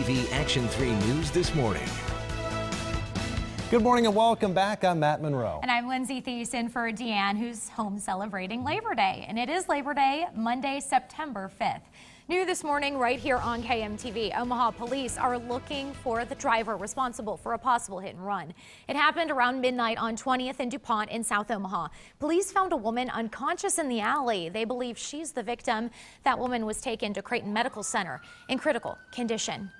KMTV Action 3 News this morning. Good morning and welcome back. I'm Matt Monroe. And I'm Lindsay Thies in for Deanne, who's home celebrating Labor Day. And it is Labor Day, Monday, September 5th. New this morning right here on KMTV, Omaha police are looking for the driver responsible for a possible hit and run. It happened around midnight on 20th and DuPont in South Omaha. Police found a woman unconscious in the alley. They believe she's the victim. That woman was taken to Creighton Medical Center in critical condition.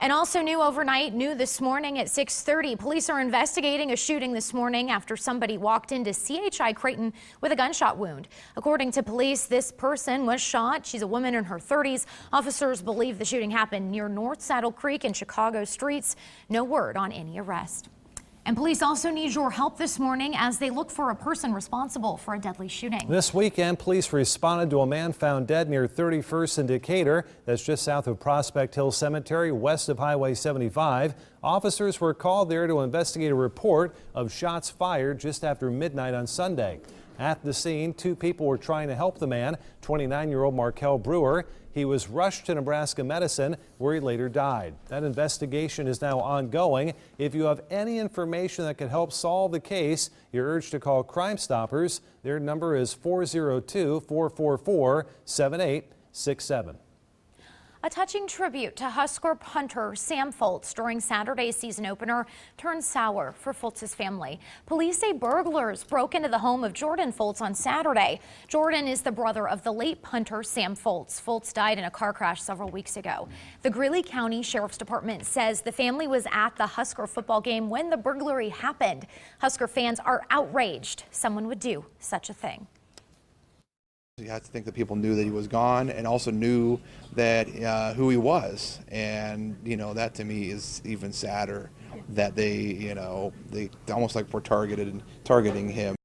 And also new overnight, new this morning at 6:30, police are investigating a shooting this morning after somebody walked into CHI Creighton with a gunshot wound. According to police, this person was shot. She's a woman in her 30s. Officers believe the shooting happened near North Saddle Creek and Chicago streets. No word on any arrest. And police also need your help this morning as they look for a person responsible for a deadly shooting. This weekend, police responded to a man found dead near 31st and Decatur. That's just south of Prospect Hill Cemetery, west of Highway 75. Officers were called there to investigate a report of shots fired just after midnight on Sunday. At the scene, two people were trying to help the man, 29-year-old Markel Brewer. He was rushed to Nebraska Medicine, where he later died. That investigation is now ongoing. If you have any information that could help solve the case, you're urged to call Crime Stoppers. Their number is 402-444-7867. A touching tribute to Husker punter Sam Foltz during Saturday's season opener turned sour for Foltz's family. Police say burglars broke into the home of Jordan Foltz on Saturday. Jordan is the brother of the late punter Sam Foltz. Foltz died in a car crash several weeks ago. The Greeley County Sheriff's Department says the family was at the Husker football game when the burglary happened. Husker fans are outraged someone would do such a thing. You have to think that people knew that he was gone and also knew that who he was, and that to me is even sadder, that they almost like were targeting him.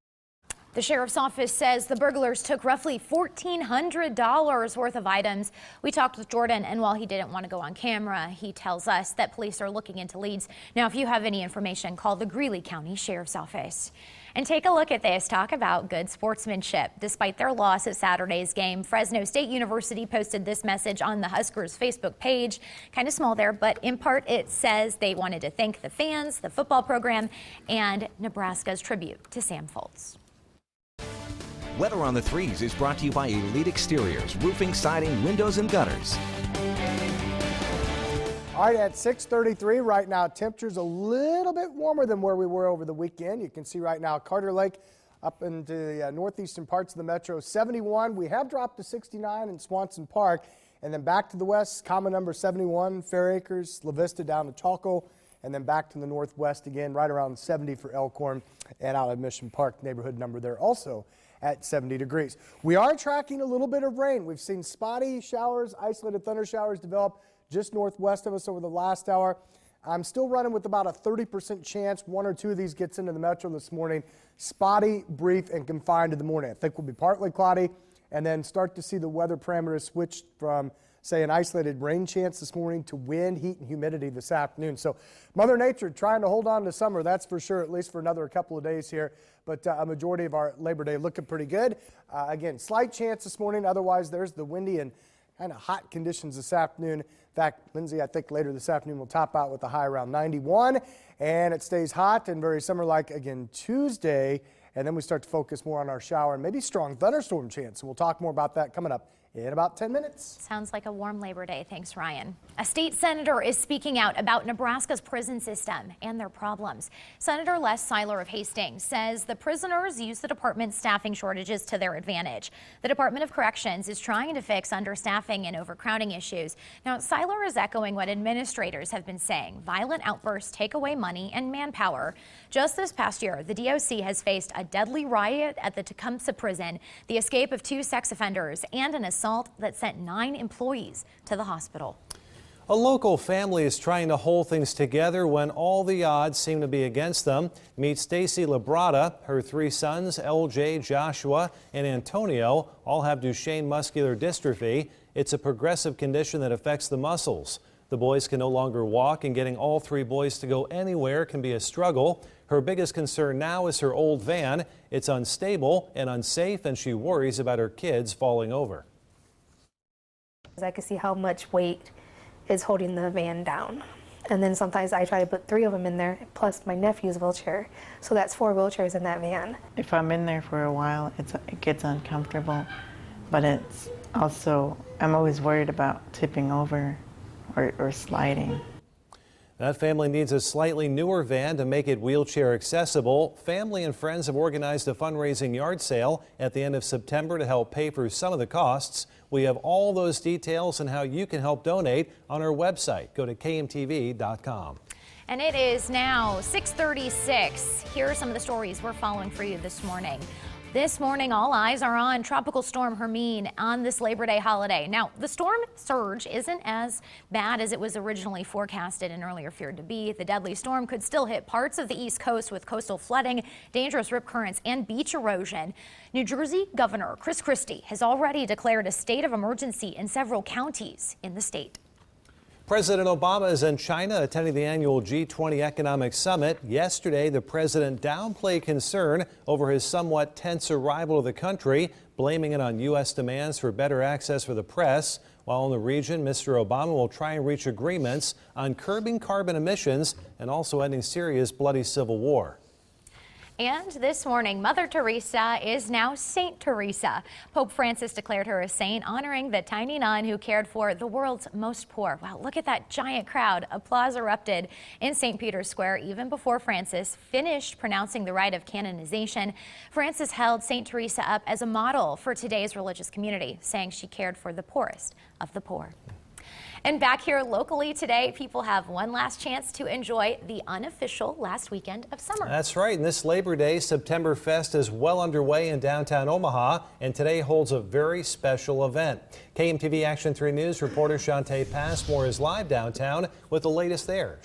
The sheriff's office says the burglars took roughly $1,400 worth of items. We talked with Jordan, and while he didn't want to go on camera, he tells us that police are looking into leads. Now, if you have any information, call the Greeley County Sheriff's Office. And take a look at this. Talk about good sportsmanship. Despite their loss at Saturday's game, Fresno State University posted this message on the Huskers Facebook page. Kind of small there, but in part it says they wanted to thank the fans, the football program, and Nebraska's tribute to Sam Foltz. Weather on the Threes is brought to you by Elite Exteriors, roofing, siding, windows, and gutters. All right, at 6:33 right now, temperature's a little bit warmer than where we were over the weekend. You can see right now Carter Lake up into the northeastern parts of the metro, 71. We have dropped to 69 in Swanson Park, and then back to the west, common number 71, Fair Acres, La Vista down to Chalco, and then back to the northwest again, right around 70 for Elkhorn, and out of Mission Park, neighborhood number there also at 70 degrees. We are tracking a little bit of rain. We've seen spotty showers, isolated thunder showers develop just northwest of us over the last hour. I'm still running with about a 30% chance one or two of these gets into the metro this morning. Spotty, brief, and confined to the morning. I think we'll be partly cloudy and then start to see the weather parameters switch from, say, an isolated rain chance this morning to wind, heat, and humidity this afternoon. So Mother Nature trying to hold on to summer, that's for sure, at least for another couple of days here. But a majority of our Labor Day looking pretty good. Again, slight chance this morning. Otherwise, there's the windy and kind of hot conditions this afternoon. In fact, Lindsay, I think later this afternoon we'll top out with a high around 91, and it stays hot and very summer-like again Tuesday, and then we start to focus more on our shower and maybe strong thunderstorm chance. So we'll talk more about that coming up in about 10 minutes. Sounds like a warm Labor Day. Thanks, Ryan. A state senator is speaking out about Nebraska's prison system and their problems. Senator Les Seiler of Hastings says the prisoners use the department's staffing shortages to their advantage. The Department of Corrections is trying to fix understaffing and overcrowding issues. Now, Seiler is echoing what administrators have been saying. Violent outbursts take away money and manpower. Just this past year, the DOC has faced a deadly riot at the Tecumseh prison, the escape of 2 sex offenders, and an assault that sent 9 employees to the hospital. A local family is trying to hold things together when all the odds seem to be against them. Meet Stacy Labrada. Her 3 sons, LJ, Joshua, and Antonio, all have Duchenne muscular dystrophy. It's a progressive condition that affects the muscles. The boys can no longer walk, and getting all 3 boys to go anywhere can be a struggle. Her biggest concern now is her old van. It's unstable and unsafe, and she worries about her kids falling over. I could see how much weight is holding the van down. And then sometimes I try to put 3 of them in there, plus my nephew's wheelchair. So that's 4 wheelchairs in that van. If I'm in there for a while, it gets uncomfortable, but it's also, I'm always worried about tipping over or sliding. That family needs a slightly newer van to make it wheelchair accessible. Family and friends have organized a fundraising yard sale at the end of September to help pay for some of the costs. We have all those details and how you can help donate on our website. Go to KMTV.com. And it is now 6:36. Here are some of the stories we're following for you this morning. This morning, all eyes are on Tropical Storm Hermine on this Labor Day holiday. Now, the storm surge isn't as bad as it was originally forecasted and earlier feared to be. The deadly storm could still hit parts of the East Coast with coastal flooding, dangerous rip currents, and beach erosion. New Jersey Governor Chris Christie has already declared a state of emergency in several counties in the state. President Obama is in China attending the annual G20 Economic Summit. Yesterday, the president downplayed concern over his somewhat tense arrival to the country, blaming it on U.S. demands for better access for the press. While in the region, Mr. Obama will try and reach agreements on curbing carbon emissions and also ending Syria's bloody civil war. And this morning, Mother Teresa is now Saint Teresa. Pope Francis declared her a saint, honoring the tiny nun who cared for the world's most poor. Wow, look at that giant crowd. Applause erupted in St. Peter's Square even before Francis finished pronouncing the rite of canonization. Francis held Saint Teresa up as a model for today's religious community, saying she cared for the poorest of the poor. And back here locally today, people have one last chance to enjoy the unofficial last weekend of summer. That's right. And this Labor Day, September Fest is well underway in downtown Omaha, and today holds a very special event. KMTV Action 3 News reporter Shantae Passmore is live downtown with the latest there.